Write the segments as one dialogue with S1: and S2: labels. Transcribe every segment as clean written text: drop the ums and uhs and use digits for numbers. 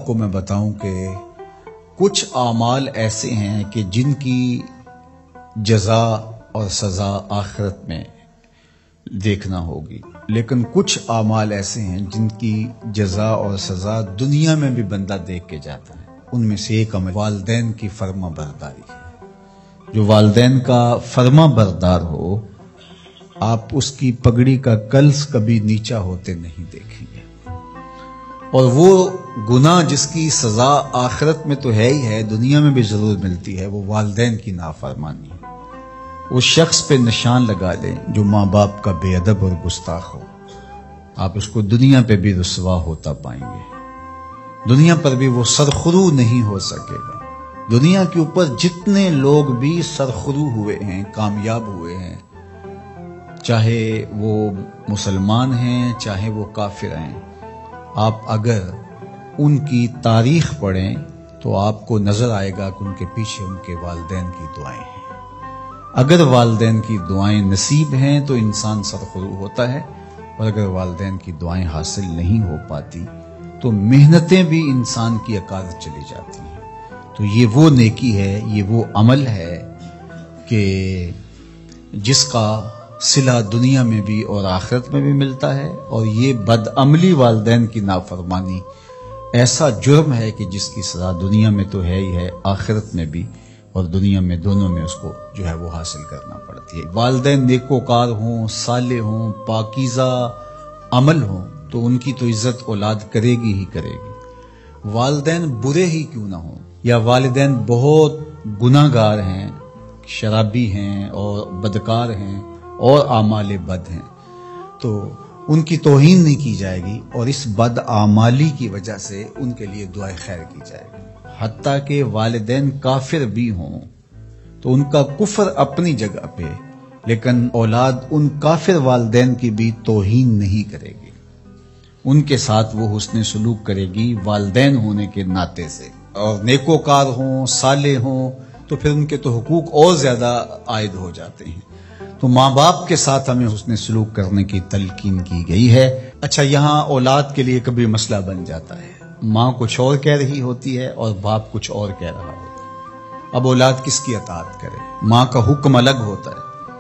S1: آپ کو میں بتاؤں کہ کچھ اعمال ایسے ہیں کہ جن کی جزا اور سزا آخرت میں دیکھنا ہوگی، لیکن کچھ اعمال ایسے ہیں جن کی جزا اور سزا دنیا میں بھی بندہ دیکھ کے جاتا ہے۔ ان میں سے ایک عمل والدین کی فرما برداری ہے۔ جو والدین کا فرما بردار ہو، آپ اس کی پگڑی کا کلس کبھی نیچا ہوتے نہیں دیکھیں گے، اور وہ گناہ جس کی سزا آخرت میں تو ہے ہی ہے، دنیا میں بھی ضرور ملتی ہے، وہ والدین کی نافرمانی ہے۔ اس شخص پہ نشان لگا لیں جو ماں باپ کا بے ادب اور گستاخ ہو، آپ اس کو دنیا پہ بھی رسوا ہوتا پائیں گے، دنیا پر بھی وہ سرخرو نہیں ہو سکے گا۔ دنیا کے اوپر جتنے لوگ بھی سرخرو ہوئے ہیں، کامیاب ہوئے ہیں، چاہے وہ مسلمان ہیں چاہے وہ کافر ہیں، آپ اگر ان کی تاریخ پڑھیں تو آپ کو نظر آئے گا کہ ان کے پیچھے ان کے والدین کی دعائیں ہیں۔ اگر والدین کی دعائیں نصیب ہیں تو انسان سرخرو ہوتا ہے، اور اگر والدین کی دعائیں حاصل نہیں ہو پاتی تو محنتیں بھی انسان کی اکاد چلی جاتی ہیں۔ تو یہ وہ نیکی ہے، یہ وہ عمل ہے کہ جس کا صلہ دنیا میں بھی اور آخرت میں بھی ملتا ہے، اور یہ بدعملی والدین کی نافرمانی ایسا جرم ہے کہ جس کی سزا دنیا میں تو ہے ہی ہے، آخرت میں بھی اور دنیا میں دونوں میں اس کو جو ہے وہ حاصل کرنا پڑتی ہے۔ والدین نیکوکار ہوں، صالح ہوں، پاکیزہ عمل ہوں تو ان کی تو عزت اولاد کرے گی ہی کرے گی، والدین برے ہی کیوں نہ ہوں، یا والدین بہت گناہ گار ہیں، شرابی ہیں اور بدکار ہیں اور اعمال بد ہیں، تو ان کی توہین نہیں کی جائے گی، اور اس بد اعمالی کی وجہ سے ان کے لیے دعائے خیر کی جائے گی۔ حتیٰ کہ والدین کافر بھی ہوں تو ان کا کفر اپنی جگہ پہ، لیکن اولاد ان کافر والدین کی بھی توہین نہیں کرے گی، ان کے ساتھ وہ حسن سلوک کرے گی والدین ہونے کے ناطے سے، اور نیکوکار ہوں، صالح ہوں تو پھر ان کے تو حقوق اور زیادہ عائد ہو جاتے ہیں۔ تو ماں باپ کے ساتھ ہمیں حسن سلوک کرنے کی تلقین کی گئی ہے۔ اچھا، یہاں اولاد کے لیے کبھی مسئلہ بن جاتا ہے، ماں کچھ اور کہہ رہی ہوتی ہے اور باپ کچھ اور کہہ رہا ہوتا ہے، اب اولاد کس کی اطاعت کرے؟ ماں کا حکم الگ ہوتا ہے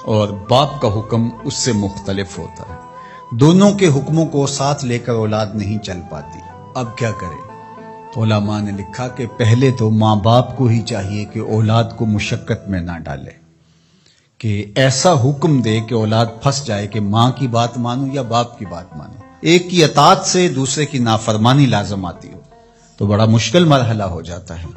S1: اور باپ کا حکم اس سے مختلف ہوتا ہے، دونوں کے حکموں کو ساتھ لے کر اولاد نہیں چل پاتی، اب کیا کرے؟ علماء نے لکھا کہ پہلے تو ماں باپ کو ہی چاہیے کہ اولاد کو مشقت میں نہ ڈالے، کہ ایسا حکم دے کہ اولاد پھنس جائے کہ ماں کی بات مانو یا باپ کی بات مانو، ایک کی اطاعت سے دوسرے کی نافرمانی لازم آتی ہو تو بڑا مشکل مرحلہ ہو جاتا ہے۔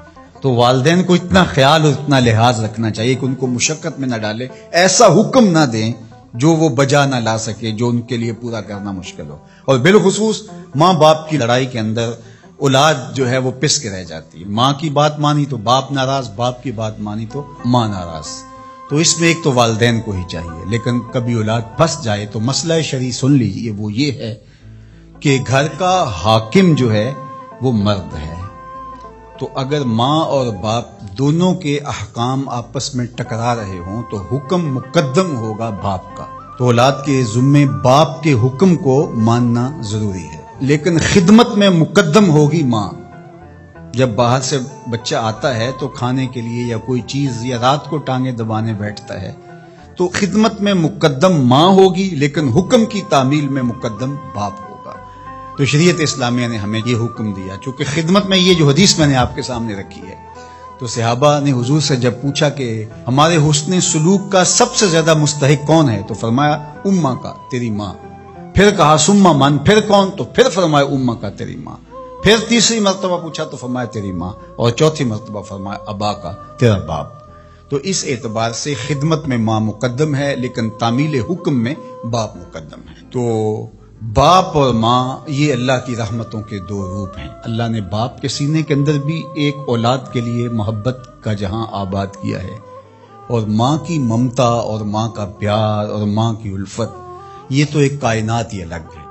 S1: تو والدین کو اتنا خیال اور اتنا لحاظ رکھنا چاہیے کہ ان کو مشقت میں نہ ڈالے، ایسا حکم نہ دیں جو وہ بجا نہ لا سکے، جو ان کے لیے پورا کرنا مشکل ہو، اور بالخصوص ماں باپ کی لڑائی کے اندر اولاد جو ہے وہ پس کے رہ جاتی ہے، ماں کی بات مانی تو باپ ناراض، باپ کی بات مانی تو ماں ناراض، تو اس میں ایک تو والدین کو ہی چاہیے۔ لیکن کبھی اولاد پھنس جائے تو مسئلہ شرعی سن لیجئے، وہ یہ ہے کہ گھر کا حاکم جو ہے وہ مرد ہے، تو اگر ماں اور باپ دونوں کے احکام آپس میں ٹکرا رہے ہوں تو حکم مقدم ہوگا باپ کا، تو اولاد کے ذمے باپ کے حکم کو ماننا ضروری ہے، لیکن خدمت میں مقدم ہوگی ماں۔ جب باہر سے بچہ آتا ہے تو کھانے کے لیے یا کوئی چیز یا رات کو ٹانگیں دبانے بیٹھتا ہے تو خدمت میں مقدم ماں ہوگی، لیکن حکم کی تعمیل میں مقدم باپ ہوگا۔ تو شریعت اسلامیہ نے ہمیں یہ حکم دیا، چونکہ خدمت میں یہ جو حدیث میں نے آپ کے سامنے رکھی ہے، تو صحابہ نے حضور سے جب پوچھا کہ ہمارے حسن سلوک کا سب سے زیادہ مستحق کون ہے، تو فرمایا اماں کا، تیری ماں، پھر کہا سما من، پھر کون، تو پھر فرمایا اماں کا، تیری ماں، پھر تیسری مرتبہ پوچھا تو فرمایا تیری ماں، اور چوتھی مرتبہ فرمایا ابا کا، تیرا باپ۔ تو اس اعتبار سے خدمت میں ماں مقدم ہے، لیکن تعمیل حکم میں باپ مقدم ہے۔ تو باپ اور ماں یہ اللہ کی رحمتوں کے دو روپ ہیں۔ اللہ نے باپ کے سینے کے اندر بھی ایک اولاد کے لیے محبت کا جہاں آباد کیا ہے، اور ماں کی ممتا اور ماں کا پیار اور ماں کی الفت، یہ تو ایک کائنات ہی الگ ہے۔